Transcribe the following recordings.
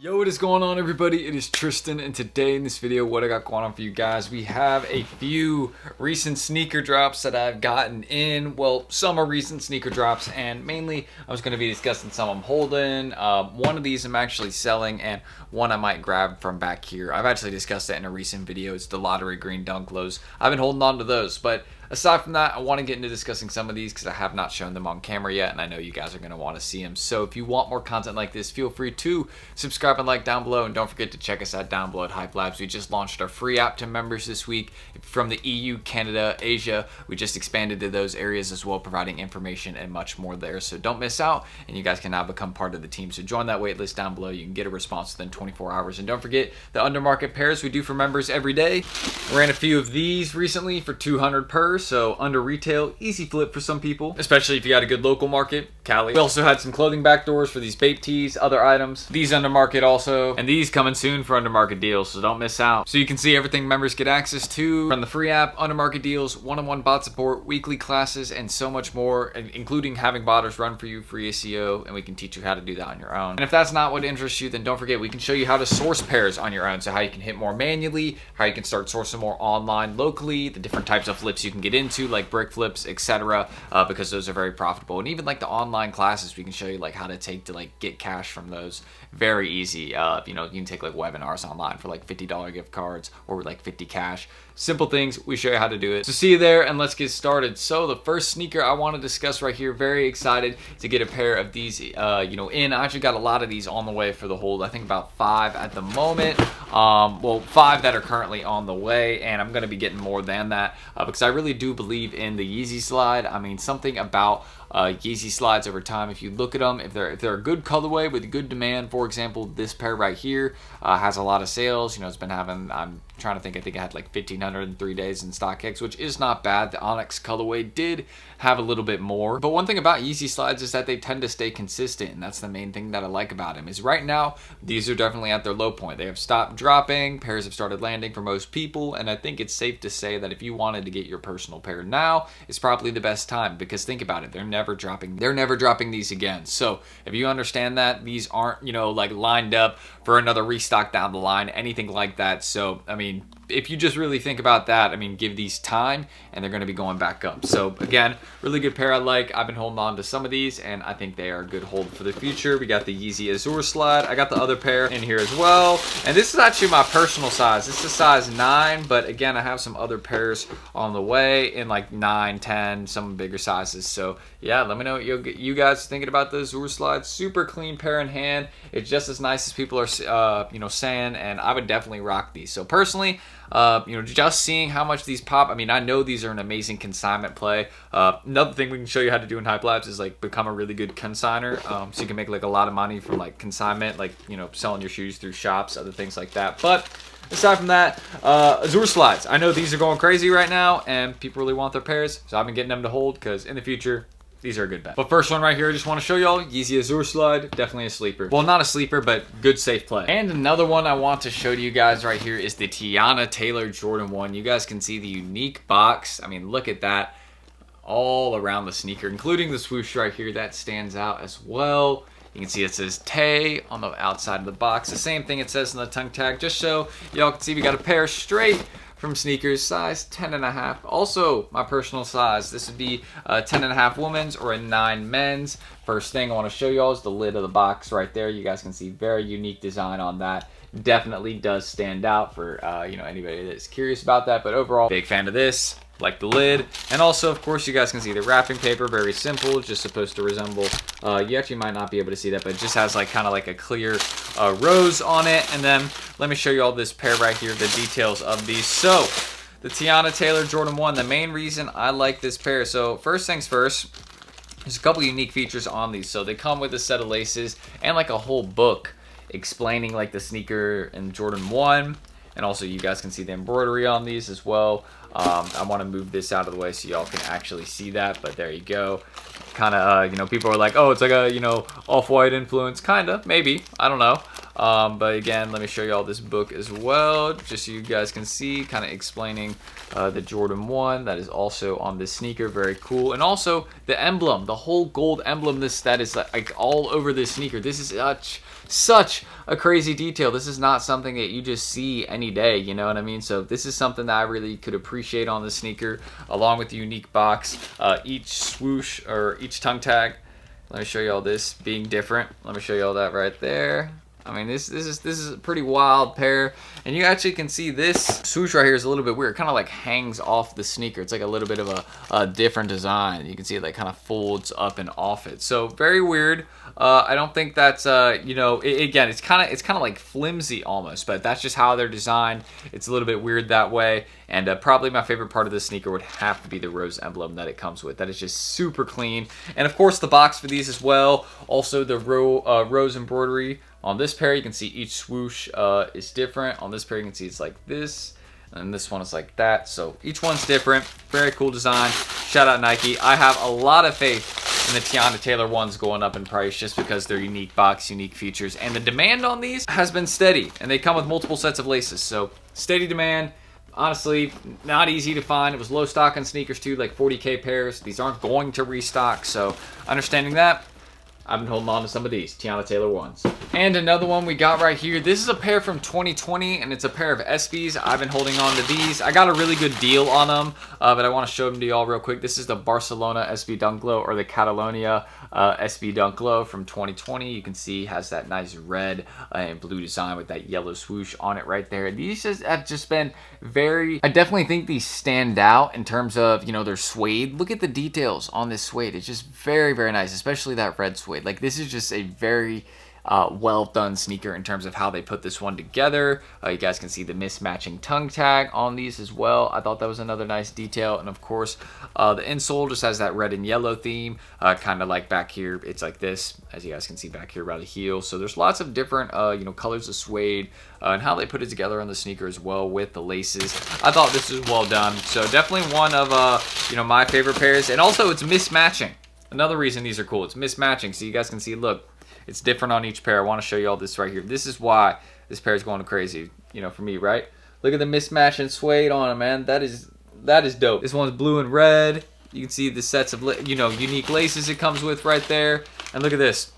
Yo, what is going on, everybody? It is Tristan, and today in this video, what I got going on for you guys, we have a few recent sneaker drops that I've gotten in. Well, some are recent sneaker drops, and mainly I was going to be discussing some I'm holding. One of these I'm actually selling, and one I might grab from back here. I've actually discussed that in a recent video. It's the lottery green dunk lows. I've been holding on to those, but aside from that, I want to get into discussing some of these because I have not shown them on camera yet, and I know you guys are going to want to see them. So if you want more content like this, feel free to subscribe and like down below, and don't forget to check us out down below at HYPELABS. We just launched our free app to members this week from the EU, Canada, Asia. We just expanded to those areas as well, providing information and much more there. So don't miss out, and you guys can now become part of the team. So join that wait list down below. You can get a response within 24 hours. And don't forget the undermarket pairs we do for members every day. Ran a few of these recently for 200 per, so under retail, easy flip for some people, especially if you got a good local market, Cali. We also had some clothing backdoors for these Bape tees, other items. These undermarket also, and these coming soon for undermarket deals, so don't miss out. So you can see everything members get access to from the free app, undermarket deals, one-on-one bot support, weekly classes, and so much more, including having botters run for you, free SEO, and we can teach you how to do that on your own. And if that's not what interests you, then don't forget we can show you how to source pairs on your own, so how you can hit more manually, how you can start sourcing more online, locally, the different types of flips you can get into, like brick flips, etc., because those are very profitable. And even like the online classes, we can show you like how to take to like get cash from those. Very easy. You know, you can take like webinars online for like $50 gift cards or like 50 cash. Simple things, we show you how to do it. So see you there, and let's get started. So the first sneaker I want to discuss right here, very excited to get a pair of these, I actually got a lot of these on the way for the hold. I think about 5 at the moment. Well, 5 that are currently on the way, and I'm going to be getting more than that because I really do believe in the Yeezy slide. I mean, something about Yeezy slides over time, if you look at them, if they're a good colorway with good demand. For example, this pair right here has a lot of sales. You know, it's been having, I'm trying to think, I think I had like 1,503 days in StockX, which is not bad. The Onyx colorway did have a little bit more, but one thing about Yeezy slides is that they tend to stay consistent, and that's the main thing that I like about them. Is right now these are definitely at their low point. They have stopped dropping, pairs have started landing for most people, and I think it's safe to say that if you wanted to get your personal pair now, it's probably the best time, because think about it, they're never dropping these again. So if you understand that, these aren't, you know, like lined up for another restock down the line, anything like that. So I mean, if you just really think about that, I mean, give these time and they're going to be going back up. So again, really good pair I like. I've been holding on to some of these, and I think they are a good hold for the future. We got the Yeezy Azure slide. I got the other pair in here as well, and this is actually my personal size. This is size 9, but again, I have some other pairs on the way in like 9, 10, some bigger sizes. So yeah, let me know what you guys thinking about the Azure slide. Super clean pair in hand. It's just as nice as people are saying, and I would definitely rock these. So personally, just seeing how much these pop, I mean, I know these are an amazing consignment play. Another thing we can show you how to do in HYPELABS is like become a really good consigner, so you can make like a lot of money from like consignment, like, you know, selling your shoes through shops, other things like that. But aside from that, Azure slides, I know these are going crazy right now and people really want their pairs, so I've been getting them to hold because in the future these are a good bet. But first one right here, I just want to show y'all Yeezy Azure slide, definitely a sleeper. Well, not a sleeper, but good safe play. And another one I want to show to you guys right here is the Tiana Taylor Jordan 1. You guys can see the unique box. I mean, look at that all around the sneaker, including the swoosh right here. That stands out as well. You can see it says Tay on the outside of the box. The same thing it says in the tongue tag, just so y'all can see we got a pair straight from sneakers, size 10.5. Also my personal size. This would be a 10.5 women's or a 9 men's. First thing I want to show y'all is the lid of the box right there. You guys can see very unique design on that. Definitely does stand out for anybody that's curious about that. But overall, big fan of this. Like the lid, and also of course you guys can see the wrapping paper, very simple, just supposed to resemble, you actually might not be able to see that, but it just has like kind of like a clear rose on it. And then let me show you all this pair right here, the details of these. So the Tiana Taylor Jordan 1, the main reason I like this pair, so first things first, there's a couple unique features on these. So they come with a set of laces and like a whole book explaining like the sneaker in Jordan 1, and also you guys can see the embroidery on these as well. I want to move this out of the way so y'all can actually see that, but there you go. Kind of, people are like, oh, it's like a, off-white influence. Kind of, maybe. I don't know. But again, let me show you all this book as well, just so you guys can see, kind of explaining the Jordan 1 that is also on this sneaker. Very cool. And also the emblem, the whole gold emblem that is like all over this sneaker. This is such a crazy detail. This is not something that you just see any day, you know what I mean? So this is something that I really could appreciate on the sneaker, along with the unique box, each swoosh or each tongue tag. Let me show you all this being different. Let me show you all that right there. I mean, this is a pretty wild pair, and you actually can see this swoosh right here is a little bit weird. It kind of like hangs off the sneaker. It's like a little bit of a different design. You can see it like kind of folds up and off it. So very weird. I don't think that's you know, again, it's kind of like flimsy almost, but that's just how they're designed. It's a little bit weird that way. And probably my favorite part of this sneaker would have to be the rose emblem that it comes with. That is just super clean. And of course the box for these as well. Also the rose embroidery. On this pair, you can see each swoosh is different. On this pair, you can see it's like this, and this one is like that. So each one's different. Very cool design. Shout out Nike. I have a lot of faith in the Tiana Taylor ones going up in price just because they're unique box, unique features. And the demand on these has been steady, and they come with multiple sets of laces. So steady demand. Honestly, not easy to find. It was low stock on sneakers too, like 40K pairs. These aren't going to restock. So understanding that, I've been holding on to some of these Tiana Taylor ones. And another one we got right here. This is a pair from 2020, and it's a pair of SBs. I've been holding on to these. I got a really good deal on them, but I want to show them to y'all real quick. This is the Barcelona SB Dunk Low, or the Catalonia SB Dunk Low from 2020. You can see has that nice red and blue design with that yellow swoosh on it right there. These have just been very, I definitely think these stand out in terms of, you know, their suede. Look at the details on this suede. It's just very, very nice, especially that red suede. Like, this is just a very well done sneaker in terms of how they put this one together. You guys can see the mismatching tongue tag on these as well. I thought that was another nice detail. And of course, the insole just has that red and yellow theme, kind of like back here. It's like this, as you guys can see back here by the heel. So there's lots of different, you know, colors of suede and how they put it together on the sneaker as well with the laces. I thought this was well done. So definitely one of, you know, my favorite pairs. And also it's mismatching. Another reason these are cool, it's mismatching. So you guys can see, look, it's different on each pair. I want to show you all this right here. This is why this pair is going crazy, you know, for me, right? Look at the mismatching suede on them, man. That is dope. This one's blue and red. You can see the sets of, you know, unique laces it comes with right there. And look at this.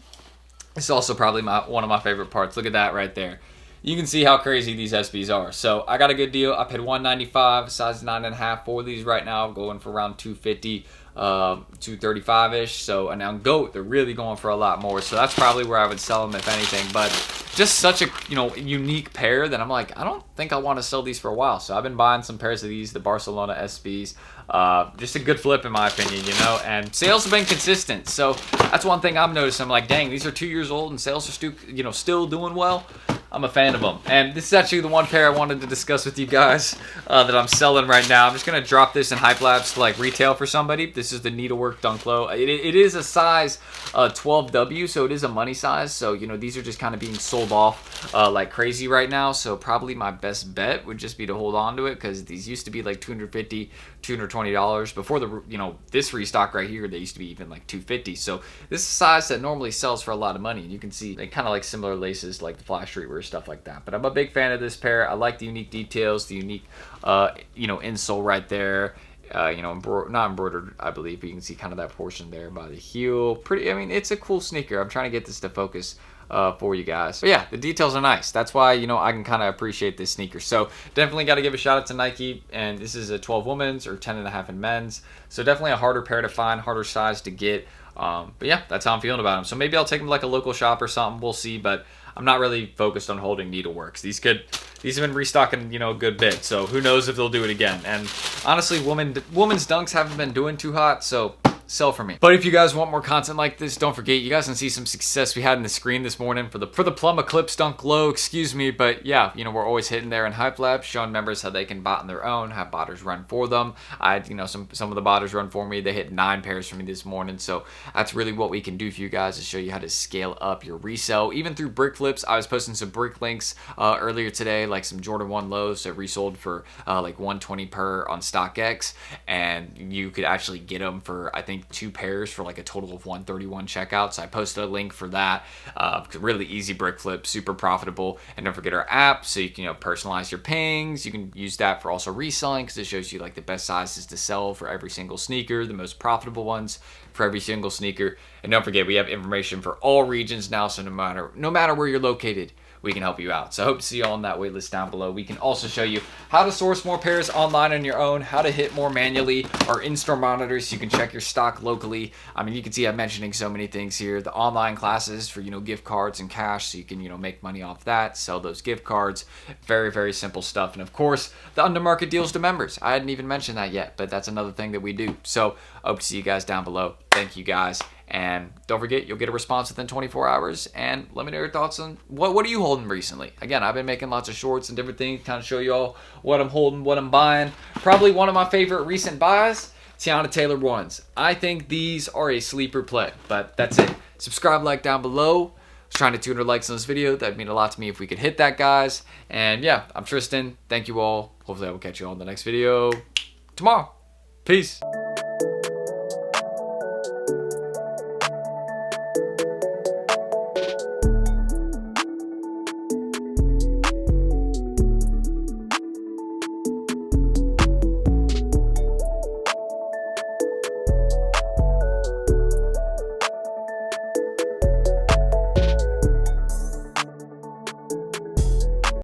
This is also probably one of my favorite parts. Look at that right there. You can see how crazy these SBs are. So I got a good deal. I paid $195, size 9.5 for these right now. I'm going for around $250. 235-ish. So, and on GOAT, they're really going for a lot more. So that's probably where I would sell them if anything. But just such a, you know, unique pair that I'm like, I don't think I want to sell these for a while. So I've been buying some pairs of these, the Barcelona SBs. Just a good flip in my opinion, you know, and sales have been consistent. So that's one thing I'm noticing. I'm like, dang, these are 2 years old and sales are still, you know, still doing well. I'm a fan of them. And this is actually the one pair I wanted to discuss with you guys that I'm selling right now. I'm just going to drop this in HYPELABS to like retail for somebody. This is the Needlework Dunk Low. It is a size 12W, so it is a money size. So, you know, these are just kind of being sold off like crazy right now. So probably my best bet would just be to hold on to it, because these used to be like $250, $220 before the, you know, this restock right here. They used to be even like $250. So this is a size that normally sells for a lot of money. And you can see they kind of like similar laces like the Flash Streetwear, stuff like that. But I'm a big fan of this pair. I like the unique details, the unique you know, insole right there. You know, not embroidered, I believe, but you can see kind of that portion there by the heel. Pretty, I mean, it's a cool sneaker. I'm trying to get this to focus for you guys. But yeah, the details are nice. That's why, you know, I can kind of appreciate this sneaker. So definitely got to give a shout out to Nike. And this is a 12 women's or 10.5 in men's. So definitely a harder pair to find, harder size to get. But yeah, that's how I'm feeling about them. So maybe I'll take them to like a local shop or something. We'll see. But I'm not really focused on holding Needleworks. These have been restocking, you know, a good bit. So who knows if they'll do it again. And honestly, women's dunks haven't been doing too hot. So sell for me. But if you guys want more content like this, don't forget, you guys can see some success we had in the screen this morning for the Plum Eclipse Dunk Low, excuse me. But yeah, you know, we're always hitting there in HYPELABS, showing members how they can bot on their own, have botters run for them. I had, you know, some of the botters run for me. They hit 9 pairs for me this morning. So that's really what we can do for you guys, to show you how to scale up your resale, even through brick flips. I was posting some brick links earlier today, like some Jordan 1 lows that resold for like 120 per on StockX, and you could actually get them for, I think, think 2 pairs for like a total of 131 checkout. So I posted a link for that. Really easy brick flip, super profitable. And don't forget our app, so you can personalize your pings. You can use that for also reselling, because it shows you like the best sizes to sell for every single sneaker, the most profitable ones for every single sneaker. And don't forget, we have information for all regions now, so no matter where you're located, we can help you out. So I hope to see you all on that waitlist down below. We can also show you how to source more pairs online on your own, how to hit more manually, our in-store monitors so you can check your stock locally. I mean, you can see I'm mentioning so many things here. The online classes for, gift cards and cash, so you can, make money off that, sell those gift cards. Very, very simple stuff. And of course, the undermarket deals to members. I hadn't even mentioned that yet, but that's another thing that we do. So I hope to see you guys down below. Thank you guys. And don't forget, you'll get a response within 24 hours. And let me know your thoughts on what are you holding recently. Again, I've been making lots of shorts and different things, kind of show you all what I'm holding, what I'm buying. Probably one of my favorite recent buys, Tiana Taylor ones. I think these are a sleeper play, but that's it. Subscribe, like down below. I was trying to 200 likes on this video. That'd mean a lot to me if we could hit that, guys. And yeah, I'm Tristan. Thank you all. Hopefully I will catch you all in the next video tomorrow. Peace.